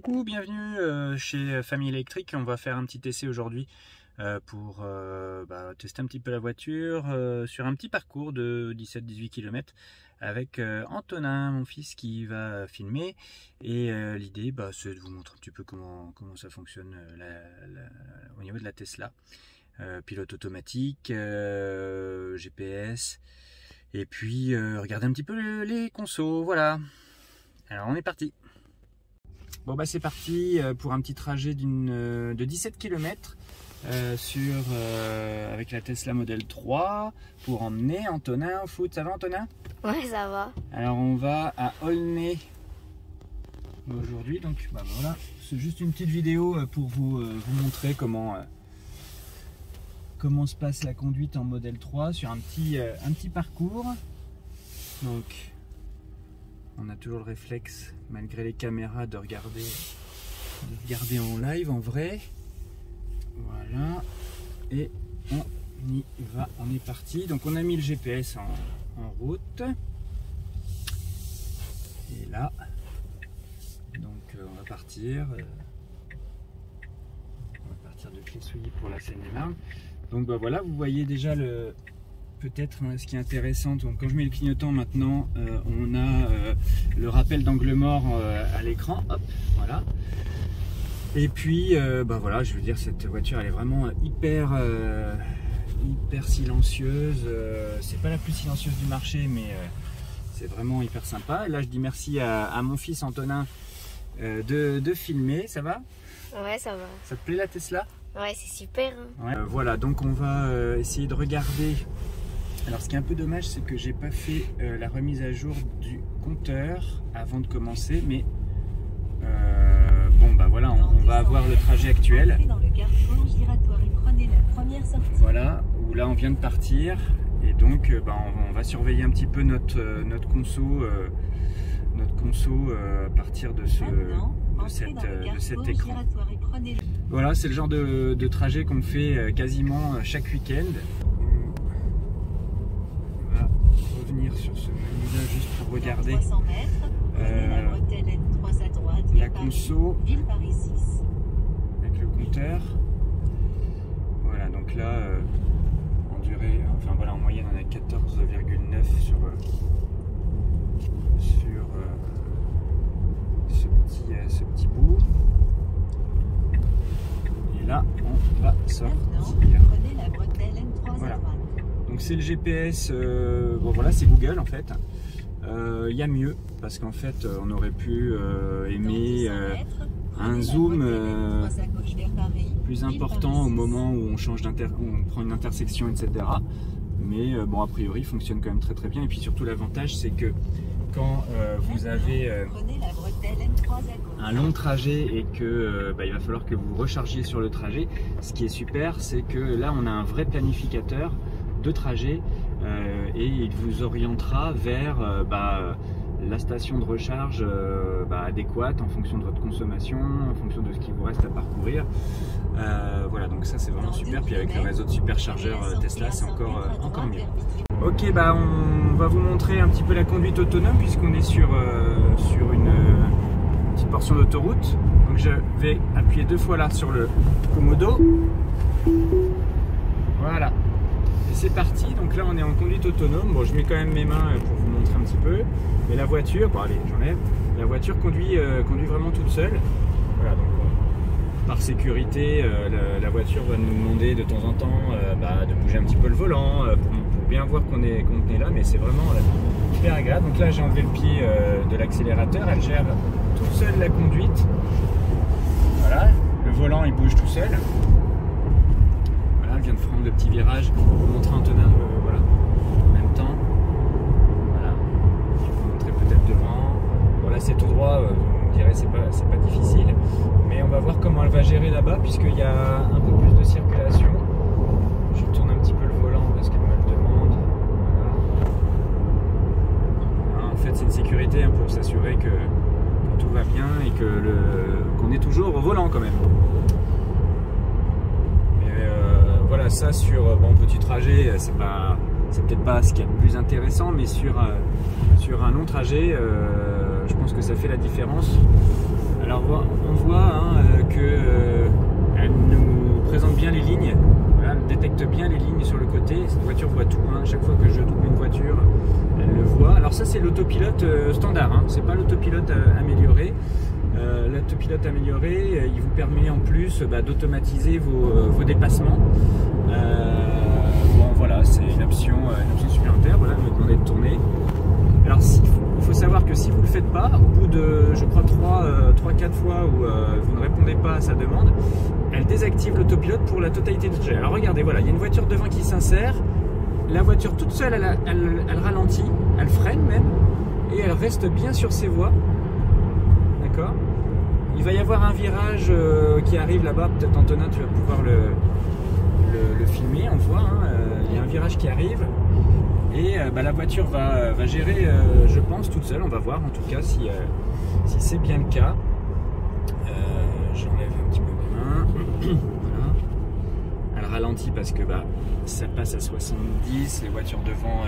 Coucou, bienvenue chez Famille Électrique. On va faire un petit essai aujourd'hui pour tester un petit peu la voiture sur un petit parcours de 17-18 km avec Antonin, mon fils, qui va filmer. Et l'idée, c'est de vous montrer un petit peu comment ça fonctionne au niveau de la Tesla. Pilote automatique, GPS, et puis regardez un petit peu les consos. Voilà, alors on est parti. Bon c'est parti pour un petit trajet de 17 km avec la Tesla Model 3 pour emmener Antonin au foot. Ça va, Antonin? Ouais, ça va. Alors on va à Aulnay aujourd'hui, donc voilà, c'est juste une petite vidéo pour vous montrer comment se passe la conduite en Model 3 sur un petit parcours. Donc on a toujours le réflexe, malgré les caméras, de regarder en live, en vrai. Voilà, et on y va, on est parti. Donc on a mis le GPS en route. Et là, donc on va partir. De Clé-Souilly pour la Seine-et-Marne. Donc voilà, vous voyez déjà peut-être ce qui est intéressant. Donc quand je mets le clignotant maintenant, on a le rappel d'angle mort à l'écran. Hop, voilà. Et puis voilà, je veux dire, cette voiture elle est vraiment hyper silencieuse. C'est pas la plus silencieuse du marché, mais c'est vraiment hyper sympa. Et là je dis merci à mon fils Antonin de filmer. Ça va? Ouais, ça va. Ça te plaît la Tesla? Ouais, c'est super. Hein. Ouais. Voilà, donc on va essayer de regarder. Alors ce qui est un peu dommage, c'est que j'ai pas fait la remise à jour du compteur avant de commencer, mais voilà, on va avoir le trajet actuel. Voilà, où là on vient de partir, et donc on va surveiller un petit peu notre conso à partir de cet écran. Voilà, c'est le genre de trajet qu'on fait quasiment chaque week-end. On va revenir sur ce menu-là juste pour regarder la conso avec le compteur. Voilà, donc là en durée, en moyenne on a 14,9 sur ce petit bout. Et là on va sortir. Voilà. Donc c'est le GPS, voilà, c'est Google en fait. Il y a mieux, parce qu'en fait on aurait pu aimer un zoom plus important au moment où on prend une intersection, etc. Mais a priori il fonctionne quand même très très bien. Et puis surtout l'avantage, c'est que quand vous avez un long trajet et que il va falloir que vous rechargiez sur le trajet, ce qui est super, c'est que là on a un vrai planificateur de trajet et il vous orientera vers la station de recharge adéquate en fonction de votre consommation, en fonction de ce qui vous reste à parcourir. Voilà, donc ça c'est vraiment super. Puis avec le réseau de superchargeurs Tesla, c'est encore mieux. Ok, on va vous montrer un petit peu la conduite autonome, puisqu'on est sur une petite portion d'autoroute. Donc je vais appuyer 2 fois là sur le commodo. Voilà, et c'est parti. Donc là on est en conduite autonome. Bon, je mets quand même mes mains pour vous montrer un petit peu. Mais la voiture, allez, j'enlève. La voiture conduit vraiment toute seule. Voilà, donc par sécurité, la voiture va nous demander de temps en temps de bouger un petit peu le volant pour bien voir qu'on est là, mais c'est vraiment hyper agréable. Donc là j'ai enlevé le pied de l'accélérateur, elle gère toute seule la conduite. Voilà, le volant il bouge tout seul. Voilà, elle vient de prendre le petit virage pour vous montrer Antonin, voilà, en même temps. Voilà, je vais vous montrer peut-être devant. Bon là c'est tout droit, on dirait c'est pas difficile, mais on va voir comment elle va gérer là-bas, puisqu'il y a un peu plus de circulation. Je tourne un petit peu le volant parce qu'elle me le demande. Voilà. En fait c'est une sécurité pour s'assurer que tout va bien et qu'on est toujours au volant quand même. Mais voilà, ça sur petit trajet, c'est peut-être pas ce qu'il y a de plus intéressant, mais sur un long trajet, je pense que ça fait la différence. Alors on voit qu'elle nous présente bien les lignes, voilà, elle détecte bien les lignes sur le côté. Cette voiture voit tout, hein. Chaque fois que je double une voiture, elle le voit. Alors ça c'est l'autopilote standard, hein. C'est pas l'autopilote amélioré. L'autopilote amélioré, il vous permet en plus d'automatiser vos dépassements. Bon voilà, c'est une option supplémentaire. Voilà, elle me demandait de tourner. Alors il faut savoir que si vous ne le faites pas, au bout de je crois 3-4 fois où vous ne répondez pas à sa demande, elle désactive l'autopilote pour la totalité du trajet. Alors regardez, voilà, il y a une voiture devant qui s'insère. La voiture toute seule, elle ralentit, elle freine même, et elle reste bien sur ses voies. D'accord ? Il va y avoir un virage qui arrive là-bas, peut-être Antonin tu vas pouvoir le filmer, on voit, hein, il y a un virage qui arrive et la voiture va gérer, je pense, toute seule, on va voir en tout cas si c'est bien le cas. J'enlève un petit peu mes mains, voilà. Elle ralentit parce que ça passe à 70, les voitures devant,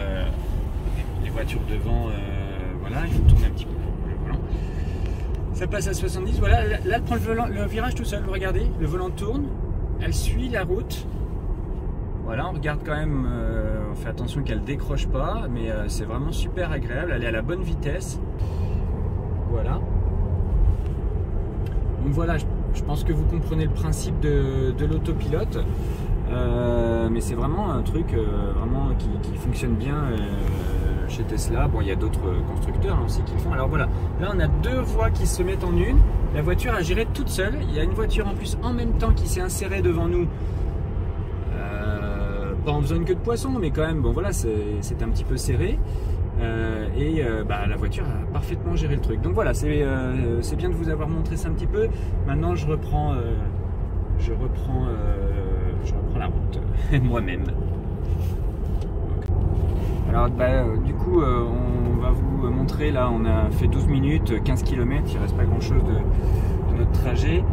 voilà, il faut tourner un petit peu. Voilà. Ça passe à 70, voilà, là elle prend le virage tout seul, vous regardez, le volant tourne, elle suit la route. Voilà, on regarde quand même, on fait attention qu'elle ne décroche pas, mais c'est vraiment super agréable, elle est à la bonne vitesse. Voilà. Donc voilà, je pense que vous comprenez le principe de l'autopilote, mais c'est vraiment un truc vraiment qui fonctionne bien chez Tesla. Bon, il y a d'autres constructeurs aussi qui le font. Alors voilà, là on a deux voies qui se mettent en une. La voiture a géré toute seule. Il y a une voiture en plus en même temps qui s'est insérée devant nous. Pas en zone queue de poisson, mais quand même, bon voilà, c'est un petit peu serré. La voiture a parfaitement géré le truc. Donc voilà, c'est bien de vous avoir montré ça un petit peu. Maintenant, je reprends la route moi-même. Alors du coup on va vous montrer, là on a fait 12 minutes, 15 km, il ne reste pas grand chose de notre trajet.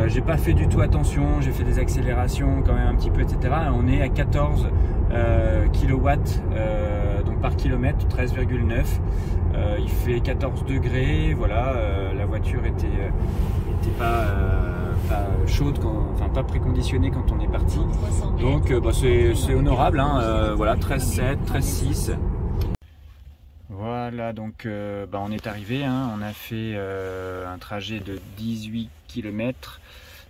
J'ai pas fait du tout attention, j'ai fait des accélérations quand même un petit peu, etc. On est à 14 kW donc par kilomètre, 13,9. Il fait 14 degrés, voilà, la voiture était pas chaude, enfin pas préconditionnée quand on est parti. Donc c'est honorable, hein, voilà, 13,7, 13,6. Voilà, donc on est arrivé, hein, on a fait un trajet de 18 km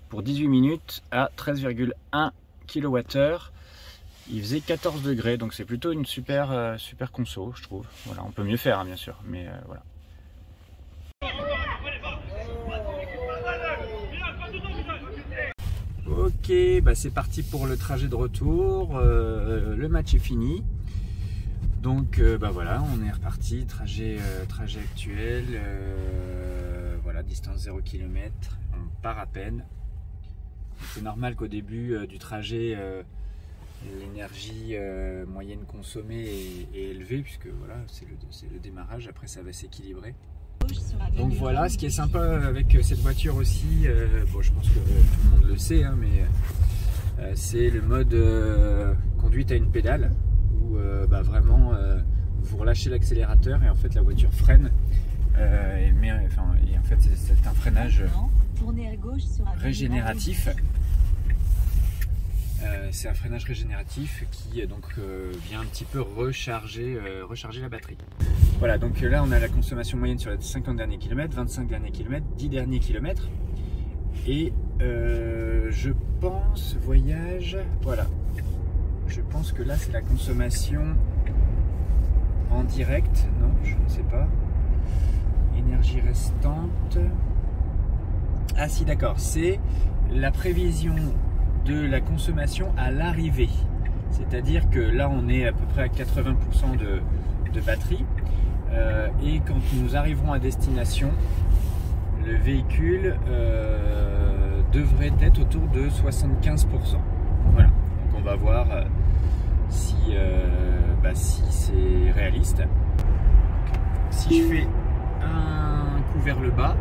pour 18 minutes à 13,1 kWh. Il faisait 14 degrés, donc c'est plutôt une super conso, je trouve. Voilà, on peut mieux faire, hein, bien sûr, mais voilà. Ok, c'est parti pour le trajet de retour. Le match est fini. Donc voilà, on est reparti, trajet actuel, voilà, distance 0 km, on part à peine. C'est normal qu'au début du trajet, l'énergie moyenne consommée est élevée, puisque voilà, c'est le démarrage, après ça va s'équilibrer. Donc voilà, ce qui est sympa avec cette voiture aussi, bon, je pense que tout le monde le sait, hein, mais c'est le mode conduite à une pédale. Vraiment vous relâchez l'accélérateur et en fait la voiture freine et en fait c'est un freinage régénératif. C'est un freinage régénératif qui donc vient un petit peu recharger la batterie. Voilà, donc là on a la consommation moyenne sur les 50 derniers kilomètres, 25 derniers kilomètres, 10 derniers kilomètres, et je pense voyage, voilà. Je pense que là c'est la consommation en direct, non je ne sais pas, énergie restante, ah si d'accord, c'est la prévision de la consommation à l'arrivée, c'est à dire que là on est à peu près à 80% de batterie et quand nous arriverons à destination, le véhicule devrait être autour de 75%. Voilà, donc on va voir si c'est réaliste. Si je fais un coup vers le bas,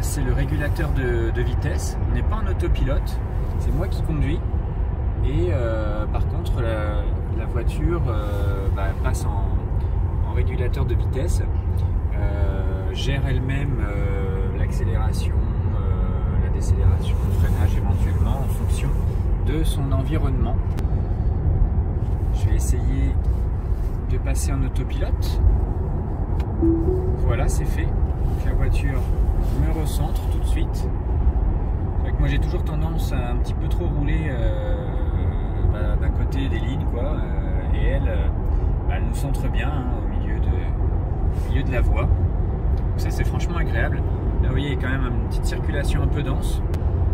c'est le régulateur de vitesse. On n'est pas en autopilote, c'est moi qui conduis. Et par contre, la voiture passe en régulateur de vitesse, gère elle-même l'accélération, la décélération, le freinage éventuellement en fonction de son environnement. Je vais essayer de passer en autopilote. Voilà, c'est fait. Donc la voiture me recentre tout de suite. C'est vrai que moi j'ai toujours tendance à un petit peu trop rouler d'un côté des lignes, quoi. Et elle nous centre bien hein, au milieu de la voie. Donc ça c'est franchement agréable. Là vous voyez il y a quand même une petite circulation un peu dense.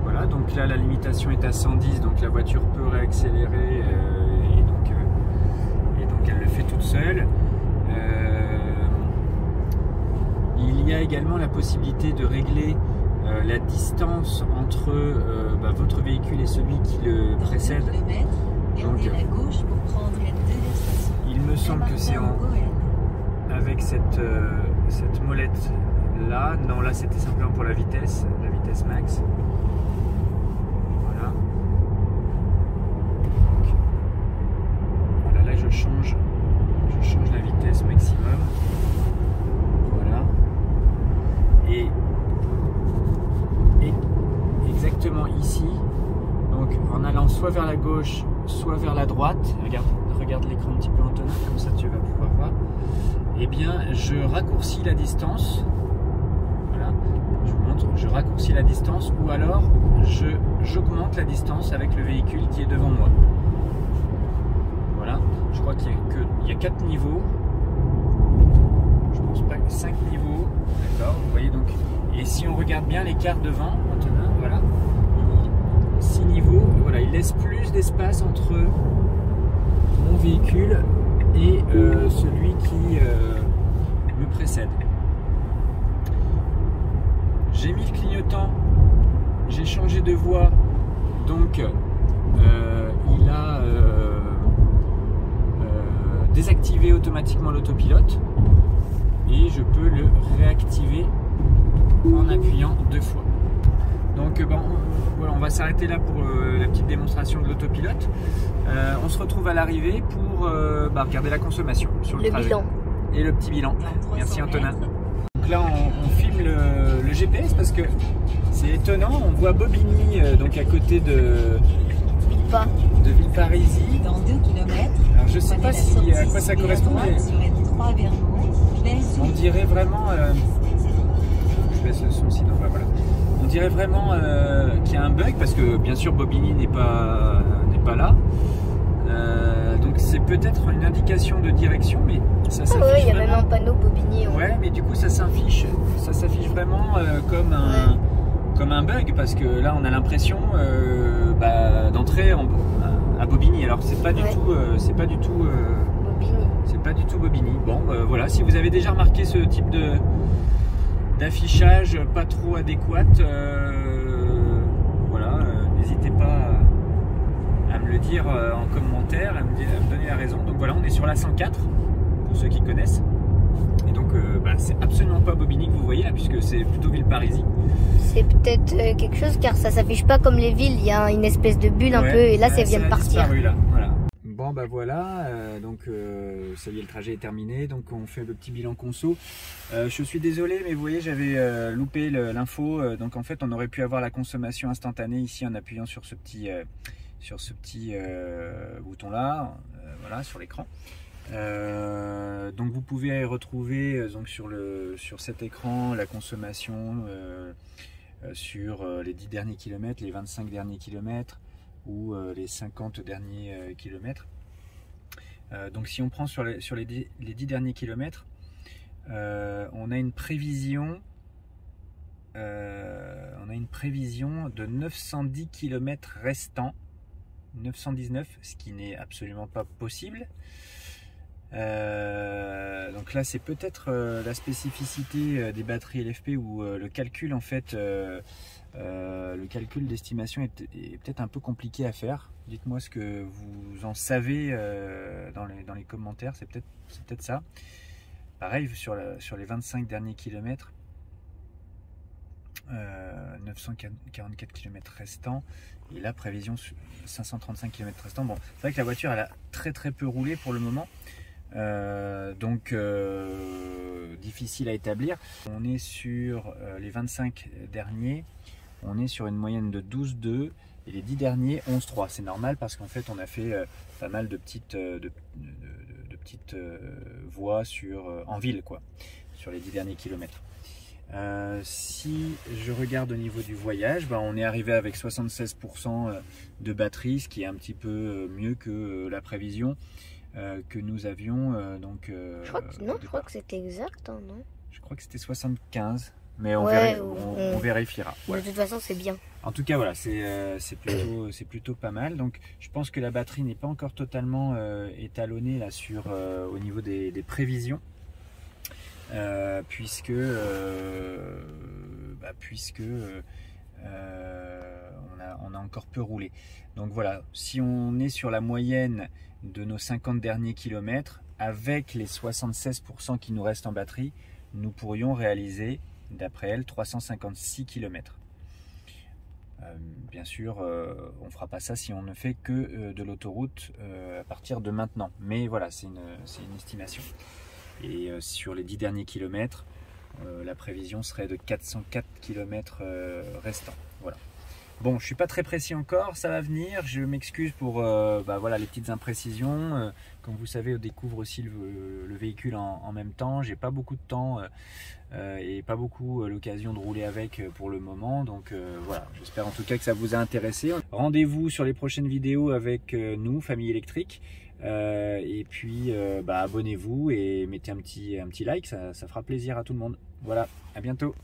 Voilà, donc là la limitation est à 110, donc la voiture peut réaccélérer et donc elle le fait toute seule. Il y a également la possibilité de régler la distance entre votre véhicule et celui qui le précède. Donc, il me semble que c'est avec cette molette là. Non, là c'était simplement pour la vitesse max. Voilà. Donc, voilà, là je change la vitesse maximum. Voilà. Et exactement ici, donc en allant soit vers la gauche, soit vers la droite, regarde l'écran un petit peu Antonin, comme ça tu vas pouvoir voir, et bien je raccourcis la distance, voilà, je vous montre, je raccourcis la distance, ou alors j'augmente la distance avec le véhicule qui est devant moi. Voilà, je crois qu'il y a 4 niveaux, je pense pas que 5 niveaux, d'accord, vous voyez donc, et si on regarde bien l'écart devant, Antonin, voilà, 6 niveaux, voilà, il laisse plus d'espace entre mon véhicule et celui qui me précède. J'ai mis le clignotant, j'ai changé de voie, donc il a désactivé automatiquement l'autopilote et je peux le réactiver en appuyant 2 fois. Donc bon, voilà, on va s'arrêter là pour la petite démonstration de l'autopilote. On se retrouve à l'arrivée pour regarder la consommation sur le trajet. Bilan. Et le petit bilan. Merci Antonin. Donc là on filme le GPS parce que c'est étonnant, on voit Bobigny donc à côté de Villeparisis. Dans 2 km. Alors je sais pas à quoi ça correspond, mais on dirait vraiment... je baisse le son sinon, voilà. On dirait vraiment qu'il y a un bug parce que bien sûr Bobigny n'est pas là. Donc c'est peut-être une indication de direction, mais ça s'affiche. Ah ouais, il y a même un panneau Bobigny. Ouais, mais du coup ça s'affiche vraiment comme un bug parce que là on a l'impression d'entrer à Bobigny. Alors c'est pas du tout Bobigny. Bon, voilà, si vous avez déjà remarqué ce type d'affichage pas trop adéquat, voilà, n'hésitez pas à me le dire en commentaire, à me donner la raison. Donc voilà, on est sur la 104 pour ceux qui connaissent, et donc c'est absolument pas Bobigny que vous voyez là, puisque c'est plutôt Villeparisis. C'est peut-être quelque chose car ça s'affiche pas comme les villes, il y a une espèce de bulle un peu et là ça vient de partir. Disparu, là. Voilà. Bon voilà, donc ça y est, le trajet est terminé, donc on fait le petit bilan conso. Je suis désolé, mais vous voyez, j'avais loupé l'info, donc en fait on aurait pu avoir la consommation instantanée ici en appuyant sur ce petit bouton là, voilà, sur l'écran. Donc vous pouvez retrouver donc sur cet écran la consommation sur les 10 derniers kilomètres, les 25 derniers kilomètres ou les 50 derniers kilomètres. Donc si on prend sur les 10 derniers kilomètres, on a une prévision de 910 km restants, 919, ce qui n'est absolument pas possible. Donc là c'est peut-être la spécificité des batteries LFP où le calcul en fait le calcul d'estimation est peut-être un peu compliqué à faire. Dites-moi ce que vous en savez dans les commentaires, c'est peut-être ça. Pareil sur les 25 derniers kilomètres, 944 km restants, et là prévision 535 km restants. Bon, c'est vrai que la voiture elle a très peu roulé pour le moment, donc difficile à établir. On est sur les 25 derniers, on est sur une moyenne de 12,2 et les 10 derniers 11,3. C'est normal parce qu'en fait on a fait pas mal de petites, voies en ville, quoi, sur les 10 derniers kilomètres. Si je regarde au niveau du voyage, on est arrivé avec 76% de batterie, ce qui est un petit peu mieux que la prévision que nous avions. Je crois que c'était exact, hein, non? Je crois que c'était 75, mais on vérifiera. Voilà. De toute façon, c'est bien. En tout cas, voilà, c'est plutôt pas mal. Donc, je pense que la batterie n'est pas encore totalement étalonnée là au niveau des prévisions. Puisque on a encore peu roulé. Donc voilà, si on est sur la moyenne de nos 50 derniers kilomètres, avec les 76% qui nous restent en batterie, nous pourrions réaliser, d'après elle, 356 km. Bien sûr, on ne fera pas ça si on ne fait que de l'autoroute à partir de maintenant. Mais voilà, c'est une estimation. Et sur les 10 derniers kilomètres, la prévision serait de 404 km restants. Voilà. Bon, je suis pas très précis encore, ça va venir. Je m'excuse pour voilà, les petites imprécisions. Comme vous savez, on découvre aussi le véhicule en même temps. J'ai pas beaucoup de temps et pas beaucoup l'occasion de rouler avec pour le moment. Donc voilà, j'espère en tout cas que ça vous a intéressé. Rendez-vous sur les prochaines vidéos avec nous, Famille Électrique. Et puis abonnez-vous et mettez un petit like, ça fera plaisir à tout le monde. Voilà, à bientôt.